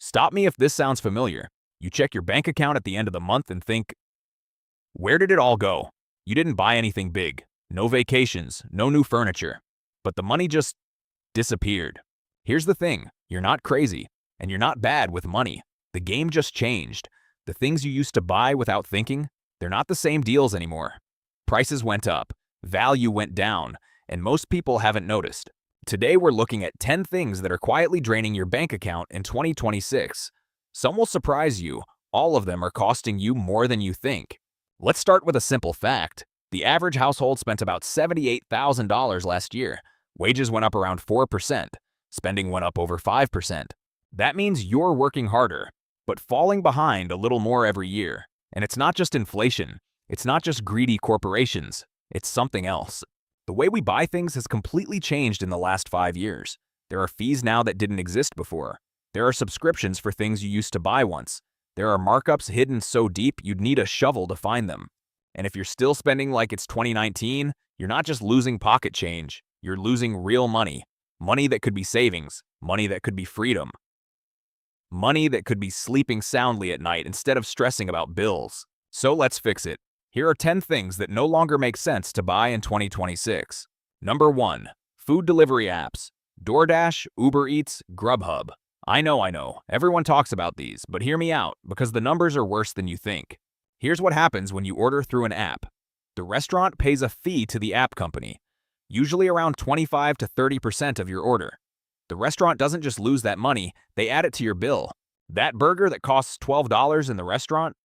Stop me if this sounds familiar. You check your bank account at the end of the month and think, where did it all go? You didn't buy anything big. No vacations, no new furniture. But the money just disappeared. Here's the thing, you're not crazy, and you're not bad with money. The game just changed. The things you used to buy without thinking, they're not the same deals anymore. Prices went up, value went down, and most people haven't noticed. Today we're looking at 10 things that are quietly draining your bank account in 2026. Some will surprise you. All of them are costing you more than you think. Let's start with a simple fact. The average household spent about $78,000 last year. Wages went up around 4%. Spending went up over 5%. That means you're working harder, but falling behind a little more every year. And it's not just inflation. It's not just greedy corporations. It's something else. The way we buy things has completely changed in the last 5 years. There are fees now that didn't exist before. There are subscriptions for things you used to buy once. There are markups hidden so deep you'd need a shovel to find them. And if you're still spending like it's 2019, you're not just losing pocket change. You're losing real money. Money that could be savings. Money that could be freedom. Money that could be sleeping soundly at night instead of stressing about bills. So let's fix it. Here are 10 things that no longer make sense to buy in 2026. Number 1. Food delivery apps. DoorDash, Uber Eats, Grubhub. I know, everyone talks about these, but hear me out, because the numbers are worse than you think. Here's what happens when you order through an app. The restaurant pays a fee to the app company, usually around 25 to 30% of your order. The restaurant doesn't just lose that money, they add it to your bill. That burger that costs $12 in the restaurant,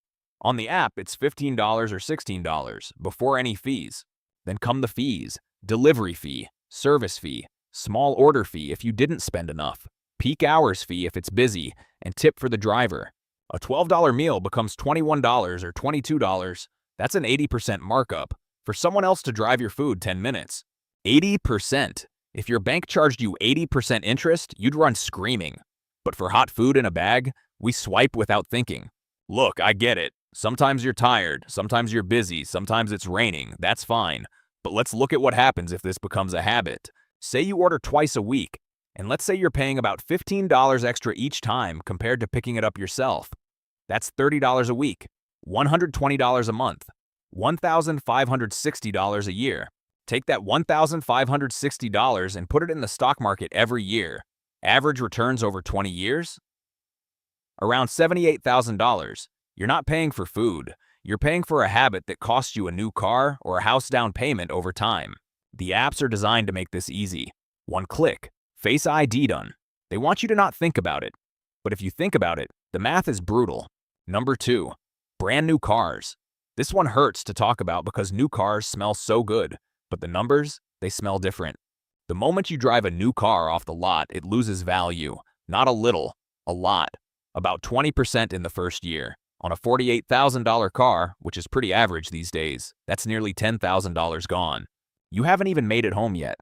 on the app, it's $15 or $16 before any fees. Then come the fees: delivery fee, service fee, small order fee if you didn't spend enough, peak hours fee if it's busy, and tip for the driver. A $12 meal becomes $21 or $22. That's an 80% markup for someone else to drive your food 10 minutes. 80%. If your bank charged you 80% interest, you'd run screaming. But for hot food in a bag, we swipe without thinking. Look, I get it. Sometimes you're tired, sometimes you're busy, sometimes it's raining, that's fine. But let's look at what happens if this becomes a habit. Say you order twice a week, and let's say you're paying about $15 extra each time compared to picking it up yourself. That's $30 a week, $120 a month, $1,560 a year. Take that $1,560 and put it in the stock market every year. Average returns over 20 years? Around $78,000. You're not paying for food. You're paying for a habit that costs you a new car or a house down payment over time. The apps are designed to make this easy. One click. Face ID done. They want you to not think about it. But if you think about it, the math is brutal. Number 2. Brand new cars. This one hurts to talk about because new cars smell so good. But the numbers, they smell different. The moment you drive a new car off the lot, it loses value. Not a little, a lot. About 20% in the first year. On a $48,000 car, which is pretty average these days, that's nearly $10,000 gone. You haven't even made it home yet.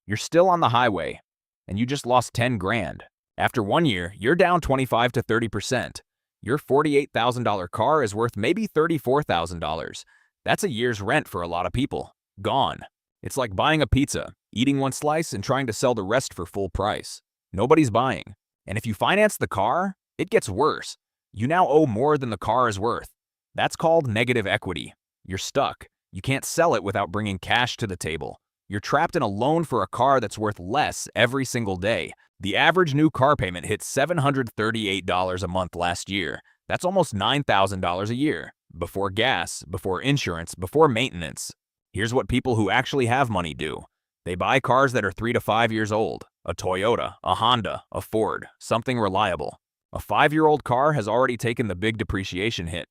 You're still on the highway, and you just lost 10 grand. After 1 year, you're down 25 to 30%. Your $48,000 car is worth maybe $34,000. That's a year's rent for a lot of people. Gone. It's like buying a pizza, eating one slice and trying to sell the rest for full price. Nobody's buying. And if you finance the car, it gets worse. You now owe more than the car is worth. That's called negative equity. You're stuck. You can't sell it without bringing cash to the table. You're trapped in a loan for a car that's worth less every single day. The average new car payment hit $738 a month last year. That's almost $9,000 a year. Before gas, before insurance, before maintenance. Here's what people who actually have money do. They buy cars that are 3 to 5 years old. A Toyota, a Honda, a Ford, something reliable. A 5-year-old car has already taken the big depreciation hit.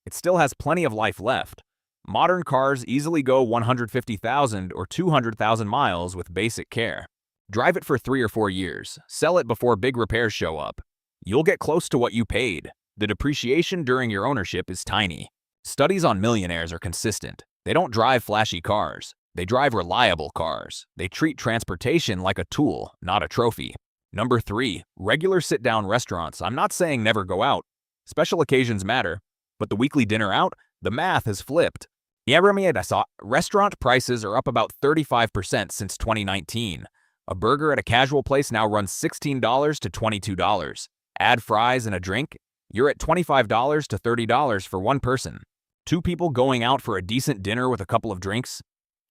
It still has plenty of life left. Modern cars easily go 150,000 or 200,000 miles with basic care. Drive it for 3 or 4 years. Sell it before big repairs show up. You'll get close to what you paid. The depreciation during your ownership is tiny. Studies on millionaires are consistent. They don't drive flashy cars. They drive reliable cars. They treat transportation like a tool, not a trophy. Number 3, regular sit-down restaurants. I'm not saying never go out. Special occasions matter. But the weekly dinner out, the math has flipped. Restaurant prices are up about 35% since 2019. A burger at a casual place now runs $16 to $22. Add fries and a drink, you're at $25 to $30 for one person. Two people going out for a decent dinner with a couple of drinks,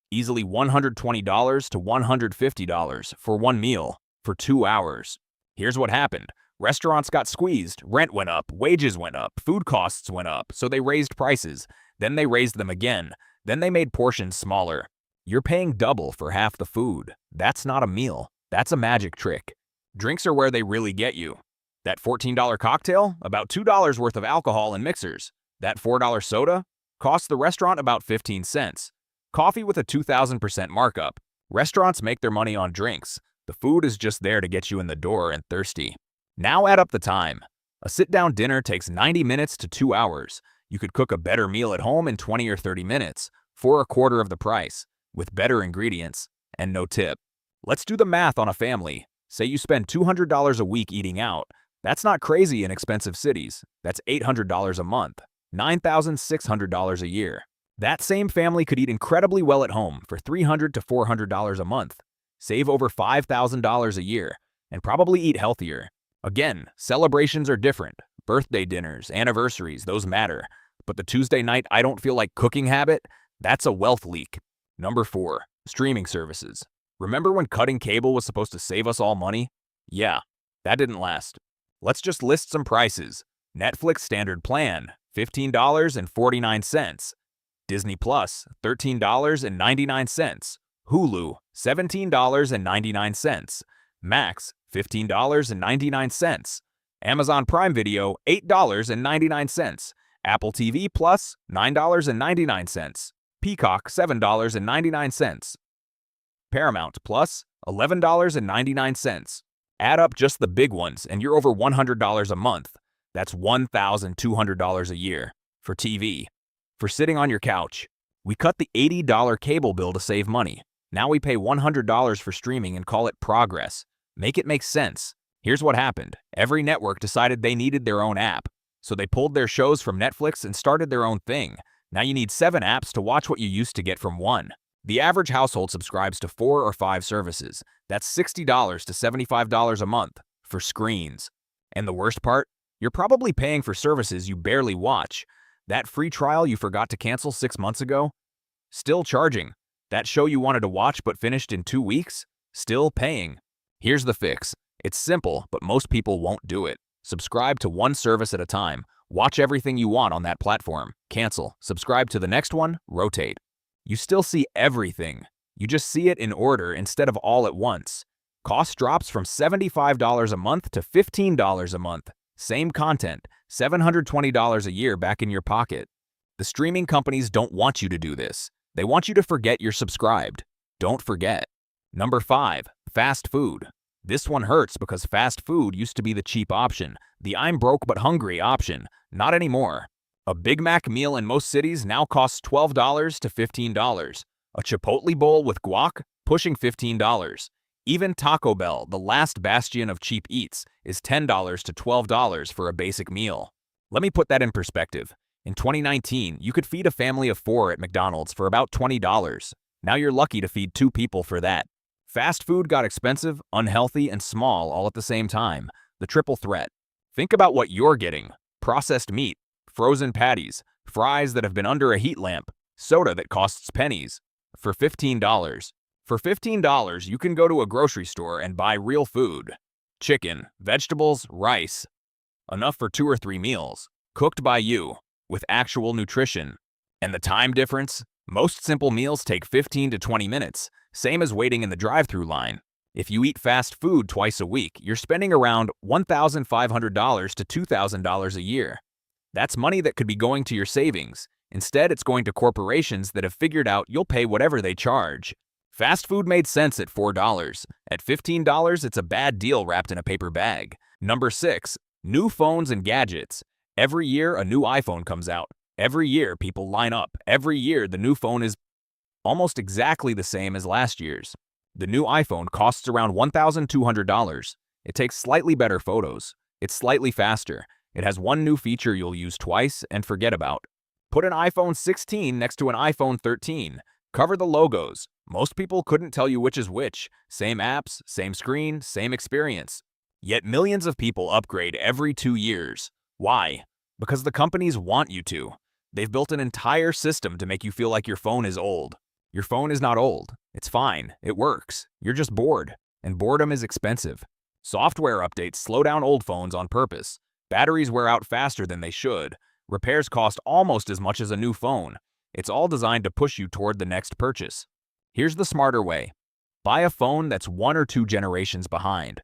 easily $120 to $150 for one meal for 2 hours. Here's what happened. Restaurants got squeezed, rent went up, wages went up, food costs went up, so they raised prices. Then they raised them again. Then they made portions smaller. You're paying double for half the food. That's not a meal. That's a magic trick. Drinks are where they really get you. That $14 cocktail, about $2 worth of alcohol and mixers. That $4 soda costs the restaurant about 15 cents. Coffee with a 2,000% markup. Restaurants make their money on drinks. The food is just there to get you in the door and thirsty. Now add up the time. A sit-down dinner takes 90 minutes to 2 hours. You could cook a better meal at home in 20 or 30 minutes for a quarter of the price, with better ingredients and no tip. Let's do the math on a family. Say you spend $200 a week eating out. That's not crazy in expensive cities. That's $800 a month, $9,600 a year. That same family could eat incredibly well at home for $300 to $400 a month, save over $5,000 a year, and probably eat healthier. Again, celebrations are different. Birthday dinners, anniversaries, those matter. But the Tuesday night I don't feel like cooking habit, that's a wealth leak. Number 4, streaming services. Remember when cutting cable was supposed to save us all money? Yeah, that didn't last. Let's just list some prices. Netflix standard plan, $15.49. Disney Plus, $13.99. Hulu, $17.99. Max, $15.99. Amazon Prime Video, $8.99. Apple TV Plus, $9.99. Peacock, $7.99. Paramount Plus, $11.99. Add up just the big ones and you're over $100 a month. That's $1,200 a year for TV. For sitting on your couch, we cut the $80 cable bill to save money. Now we pay $100 for streaming and call it progress. Make it make sense. Here's what happened. Every network decided they needed their own app. So they pulled their shows from Netflix and started their own thing. Now you need 7 apps to watch what you used to get from one. The average household subscribes to 4 or 5 services. That's $60 to $75 a month for screens. And the worst part? You're probably paying for services you barely watch. That free trial you forgot to cancel 6 months ago? Still charging. That show you wanted to watch but finished in 2 weeks? Still paying. Here's the fix. It's simple, but most people won't do it. Subscribe to one service at a time. Watch everything you want on that platform. Cancel. Subscribe to the next one. Rotate. You still see everything. You just see it in order instead of all at once. Cost drops from $75 a month to $15 a month. Same content, $720 a year back in your pocket. The streaming companies don't want you to do this. They want you to forget you're subscribed. Don't forget. Number 5, fast food. This one hurts because fast food used to be the cheap option, the I'm broke but hungry option. Not anymore. A Big Mac meal in most cities now costs $12 to $15. A Chipotle bowl with guac, pushing $15. Even Taco Bell, the last bastion of cheap eats, is $10 to $12 for a basic meal. Let me put that in perspective. In 2019, you could feed a family of 4 at McDonald's for about $20. Now you're lucky to feed 2 people for that. Fast food got expensive, unhealthy, and small all at the same time. The triple threat. Think about what you're getting. Processed meat, frozen patties, fries that have been under a heat lamp, soda that costs pennies. For $15. For $15, you can go to a grocery store and buy real food. Chicken, vegetables, rice. Enough for 2 or 3 meals. Cooked by you, with actual nutrition. And the time difference? Most simple meals take 15 to 20 minutes, same as waiting in the drive-thru line. If you eat fast food twice a week, you're spending around $1,500 to $2,000 a year. That's money that could be going to your savings. Instead, it's going to corporations that have figured out you'll pay whatever they charge. Fast food made sense at $4. At $15, it's a bad deal wrapped in a paper bag. Number 6, new phones and gadgets. Every year, a new iPhone comes out. Every year, people line up. Every year, the new phone is almost exactly the same as last year's. The new iPhone costs around $1,200. It takes slightly better photos. It's slightly faster. It has one new feature you'll use twice and forget about. Put an iPhone 16 next to an iPhone 13. Cover the logos. Most people couldn't tell you which is which. Same apps, same screen, same experience. Yet millions of people upgrade every 2 years. Why? Because the companies want you to. They've built an entire system to make you feel like your phone is old. Your phone is not old. It's fine. It works. You're just bored. And boredom is expensive. Software updates slow down old phones on purpose. Batteries wear out faster than they should. Repairs cost almost as much as a new phone. It's all designed to push you toward the next purchase. Here's the smarter way. Buy a phone that's 1 or 2 generations behind.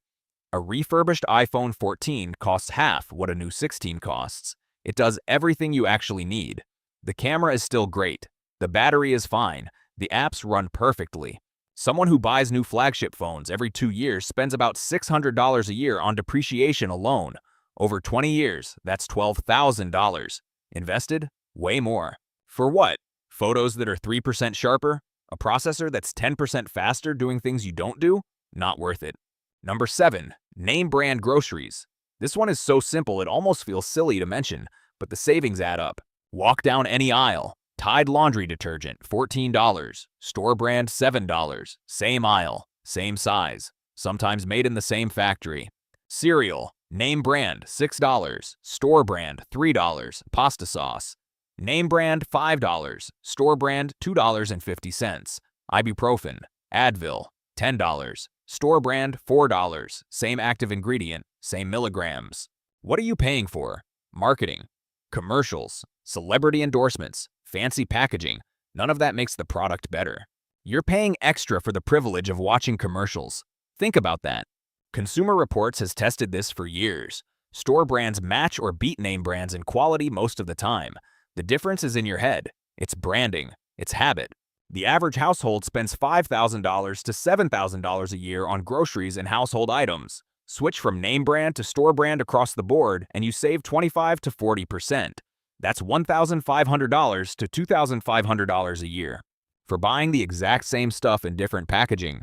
A refurbished iPhone 14 costs half what a new 16 costs. It does everything you actually need. The camera is still great. The battery is fine. The apps run perfectly. Someone who buys new flagship phones every 2 years spends about $600 a year on depreciation alone. Over 20 years, that's $12,000. Invested? Way more. For what? Photos that are 3% sharper? A processor that's 10% faster doing things you don't do? Not worth it. Number 7. Name brand groceries. This one is so simple it almost feels silly to mention, but the savings add up. Walk down any aisle. Tide laundry detergent, $14. Store brand, $7. Same aisle, same size. Sometimes made in the same factory. Cereal, name brand, $6. Store brand, $3. Pasta sauce. Name brand, $5. Store brand, $2.50. Ibuprofen, Advil, $10. Store brand, $4. Same active ingredient, same milligrams. What are you paying for? Marketing, commercials, celebrity endorsements, fancy packaging. None of that makes the product better. You're paying extra for the privilege of watching commercials. Think about that. Consumer Reports has tested this for years. Store brands match or beat name brands in quality most of the time. The difference is in your head. It's branding. It's habit. The average household spends $5,000 to $7,000 a year on groceries and household items. Switch from name brand to store brand across the board and you save 25 to 40%. That's $1,500 to $2,500 a year. For buying the exact same stuff in different packaging,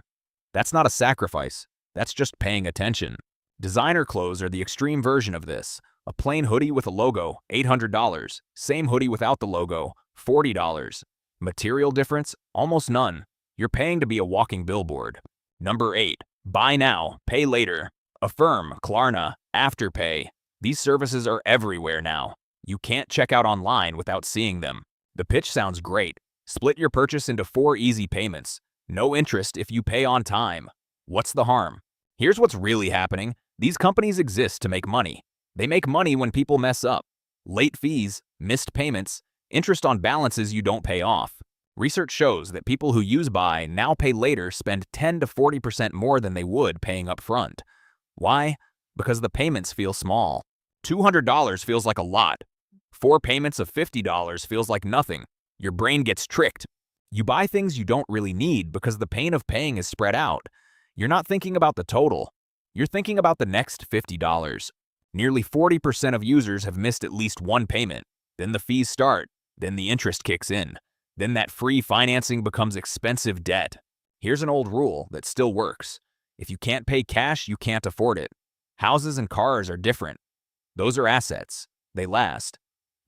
that's not a sacrifice. That's just paying attention. Designer clothes are the extreme version of this. A plain hoodie with a logo, $800. Same hoodie without the logo, $40. Material difference? Almost none. You're paying to be a walking billboard. Number 8. Buy now, pay later. Affirm, Klarna, Afterpay. These services are everywhere now. You can't check out online without seeing them. The pitch sounds great. Split your purchase into 4 easy payments. No interest if you pay on time. What's the harm? Here's what's really happening. These companies exist to make money. They make money when people mess up. Late fees, missed payments, interest on balances you don't pay off. Research shows that people who use buy now pay later spend 10 to 40% more than they would paying up front. Why? Because the payments feel small. $200 feels like a lot. 4 payments of $50 feels like nothing. Your brain gets tricked. You buy things you don't really need because the pain of paying is spread out. You're not thinking about the total. You're thinking about the next $50. Nearly 40% of users have missed at least one payment. Then the fees start. Then the interest kicks in. Then that free financing becomes expensive debt. Here's an old rule that still works. If you can't pay cash, you can't afford it. Houses and cars are different. Those are assets. They last.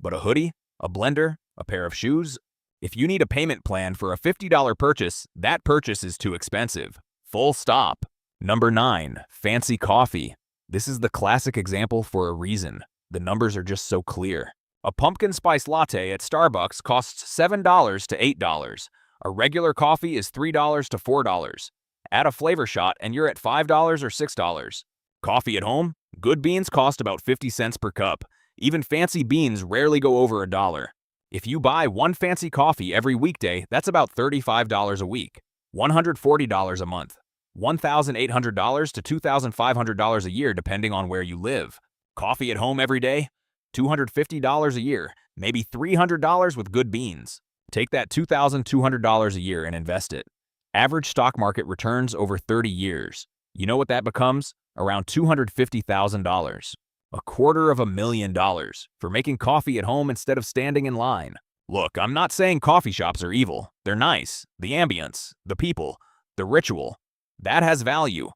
But a hoodie, a blender, a pair of shoes? If you need a payment plan for a $50 purchase, that purchase is too expensive. Full stop. Number 9. Fancy coffee. This is the classic example for a reason. The numbers are just so clear. A pumpkin spice latte at Starbucks costs $7 to $8. A regular coffee is $3 to $4. Add a flavor shot and you're at $5 or $6. Coffee at home? Good beans cost about 50 cents per cup. Even fancy beans rarely go over $1. If you buy one fancy coffee every weekday, that's about $35 a week. $140 a month. $1,800 to $2,500 a year depending on where you live. Coffee at home every day? $250 a year, maybe $300 with good beans. Take that $2,200 a year and invest it. Average stock market returns over 30 years. You know what that becomes? Around $250,000. $250,000 for making coffee at home instead of standing in line. Look, I'm not saying coffee shops are evil. They're nice. The ambience, the people, the ritual. That has value.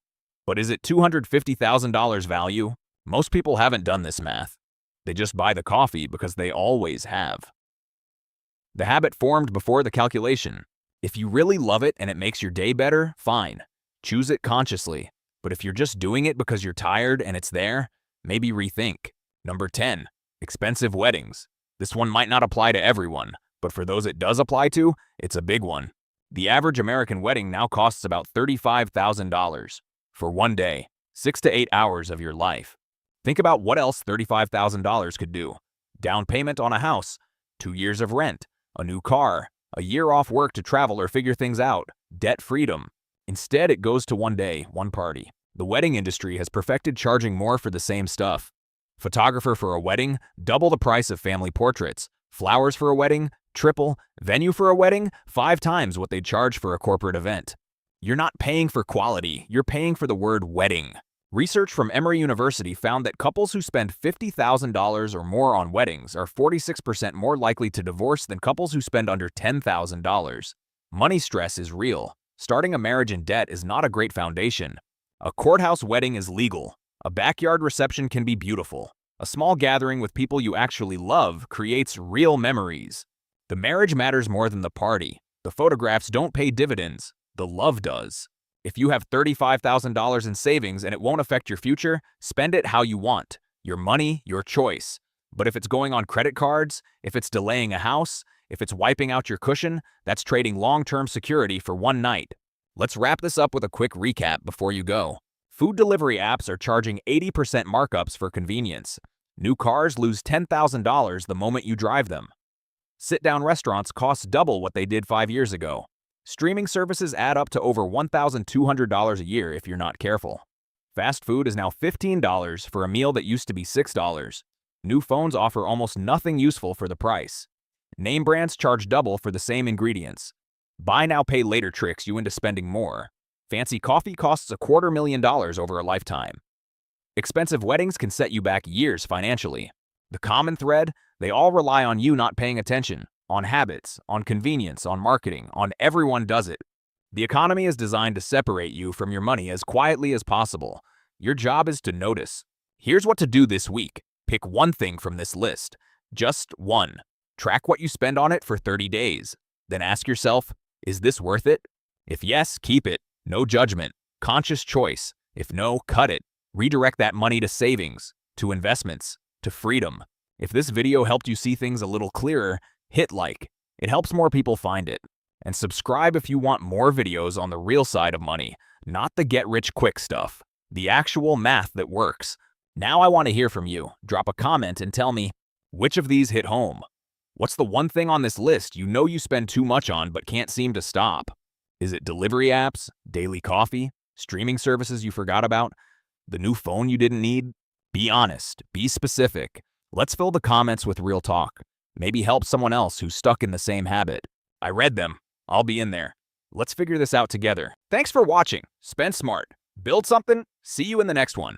But is it $250,000 value? Most people haven't done this math. They just buy the coffee because they always have. The habit formed before the calculation. If you really love it and it makes your day better, fine. Choose it consciously. But if you're just doing it because you're tired and it's there, maybe rethink. Number 10. Expensive weddings. This one might not apply to everyone, but for those it does apply to, it's a big one. The average American wedding now costs about $35,000 for one day, 6 to 8 hours of your life. Think about what else $35,000 could do. Down payment on a house, 2 years of rent, a new car, a year off work to travel or figure things out, debt freedom. Instead, it goes to one day, one party. The wedding industry has perfected charging more for the same stuff. Photographer for a wedding, double the price of family portraits. Flowers for a wedding, triple. Venue for a wedding, 5 times what they charge for a corporate event. You're not paying for quality, you're paying for the word wedding. Research from Emory University found that couples who spend $50,000 or more on weddings are 46% more likely to divorce than couples who spend under $10,000. Money stress is real. Starting a marriage in debt is not a great foundation. A courthouse wedding is legal. A backyard reception can be beautiful. A small gathering with people you actually love creates real memories. The marriage matters more than the party. The photographs don't pay dividends. The love does. If you have $35,000 in savings and it won't affect your future, spend it how you want. Your money, your choice. But if it's going on credit cards, if it's delaying a house, if it's wiping out your cushion, that's trading long-term security for one night. Let's wrap this up with a quick recap before you go. Food delivery apps are charging 80% markups for convenience. New cars lose $10,000 the moment you drive them. Sit-down restaurants cost double what they did 5 years ago. Streaming services add up to over $1,200 a year if you're not careful. Fast food is now $15 for a meal that used to be $6. New phones offer almost nothing useful for the price. Name brands charge double for the same ingredients. Buy now, pay later tricks you into spending more. Fancy coffee costs $250,000 over a lifetime. Expensive weddings can set you back years financially. The common thread? They all rely on you not paying attention. On habits, on convenience, on marketing, on everyone does it. The economy is designed to separate you from your money as quietly as possible. Your job is to notice. Here's what to do this week. Pick one thing from this list. Just one. Track what you spend on it for 30 days. Then ask yourself, is this worth it? If yes, keep it. No judgment. Conscious choice. If no, cut it. Redirect that money to savings, to investments, to freedom. If this video helped you see things a little clearer, hit like. It helps more people find it. And subscribe if you want more videos on the real side of money, not the get-rich-quick stuff. The actual math that works. Now I want to hear from you. Drop a comment and tell me, which of these hit home? What's the one thing on this list you know you spend too much on but can't seem to stop? Is it delivery apps, daily coffee, streaming services you forgot about, the new phone you didn't need? Be honest. Be specific. Let's fill the comments with real talk. Maybe help someone else who's stuck in the same habit. I read them. I'll be in there. Let's figure this out together. Thanks for watching. Spend smart. Build something. See you in the next one.